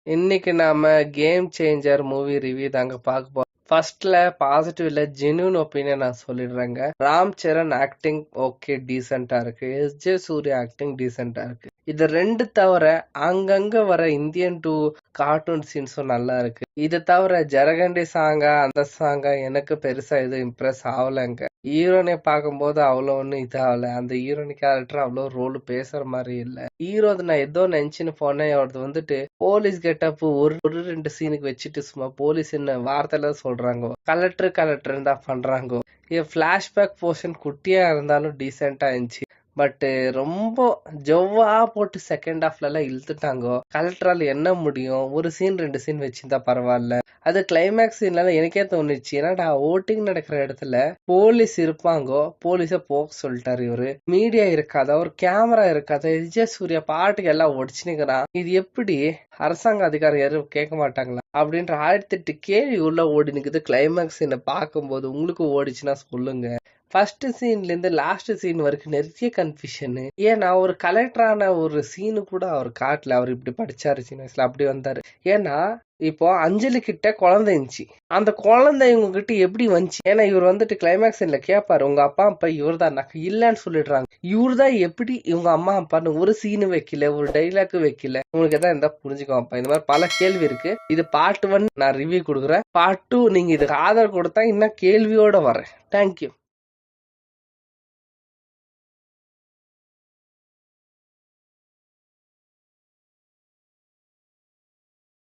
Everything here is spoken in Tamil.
இன்னைக்கு நாம கேம் சேஞ்சர் மூவி ரிவ்யூ தாங்க பார்க்க போறோம். ஃபர்ஸ்ட்ல பாசிட்டிவ் இல்ல ஜென்யூன் ஒப்பீனியன் நான் சொல்லிடுறேங்க. ராம் சரண் ஆக்டிங் ஓகே டீசெண்டா இருக்கு. எஸ்.ஜே. சூர்யா ஆக்டிங் டீசெண்டா இருக்கு. இது ரெண்டு தவிர அங்கங்க வர இந்தியன் டூ கார்ட்டூன் சீன்ஸும் நல்லா இருக்கு. இது தவிர ஜரகண்டி சாங்கா அந்த சாங்கா எனக்கு பெருசா எதுவும் இம்ப்ரெஸ் ஆகலைங்க. ஹீரோனை பார்க்கும்போது அவ்வளோ ஒன்றும் இதாகல. அந்த ஹீரோனி கேரக்டர் அவ்வளோ ரோல் பேசுற மாதிரி இல்ல. ஹீரோ நான் ஏதோ நினைச்சுன்னு போனேன். அவரது வந்துட்டு போலீஸ் கெட்டப் ஒரு ரெண்டு சீனுக்கு வச்சுட்டு சும்மா போலீஸ் என்ன வார்த்தையில சொல்றாங்க. கலெக்டர் தான் பண்றாங்க. பிளாஷ்பேக் போர்ஷன் குட்டியா இருந்தாலும் டீசெண்டா இருந்துச்சு. பட் ரொம்ப ஜவ்வா போட்டு செகண்ட் ஹாஃப்ல எல்லாம் இழுத்துட்டாங்க. கலெக்டரால் என்ன முடியும், ஒரு சீன் ரெண்டு சீன் வச்சிருந்தா பரவாயில்ல. அது கிளைமேக்ஸ் சீன்ல எனக்கே தோணுச்சு, ஏன்னா ஓட்டிங் நடக்கிற இடத்துல போலீஸ் இருப்பாங்கோ, போலீஸ போக சொல்லிட்டாரு இவரு. மீடியா இருக்காதா, ஒரு கேமரா இருக்காதா, விஜய் சூர்யா பாட்டுக்கு எல்லாம் ஒடிச்சுனுக்கிறான். இது எப்படி அரசாங்க அதிகாரி யாரும் கேட்க மாட்டாங்களா அப்படின்ற 1008 கேள்வி உள்ள ஓடி நிக்குது. கிளைமேக்ஸ் சீனை பார்க்கும்போது உங்களுக்கு ஓடிச்சுன்னா சொல்லுங்க. ஃபர்ஸ்ட் சீன்ல இருந்து லாஸ்ட் சீன் வரைக்கும் நிறைய கன்ஃபியூஷன். ஏன்னா ஒரு கலெக்டரான ஒரு சீனு கூட அவர் காட்டல. அவர் இப்படி படிச்சாரு சின்ன வயசுல அப்படி வந்தாரு. ஏன்னா இப்போ அஞ்சலி கிட்ட குழந்தை இருந்துச்சு. அந்த குழந்தை இவங்க கிட்ட எப்படி வந்துச்சு? ஏன்னா இவர் வந்துட்டு கிளைமேக்ஸ் சீன்ல கேட்பாரு, உங்க அப்பா அப்பா இவர் தான் இல்லன்னு சொல்லிடுறாங்க. இவர் தான் எப்படி இவங்க அம்மா அப்பான்னு ஒரு சீனு வைக்கல, ஒரு டைலாக் வைக்கல. உங்களுக்கு எதாவது இருந்தா புரிஞ்சுக்கோப்பா. இந்த மாதிரி பல கேள்வி இருக்கு. இது பார்ட் 1 நான் ரிவ்யூ கொடுக்குறேன். பார்ட் 2 நீங்க இதுக்கு ஆதரவு கொடுத்தா இன்னும் கேள்வியோட வரேன். தேங்க்யூ.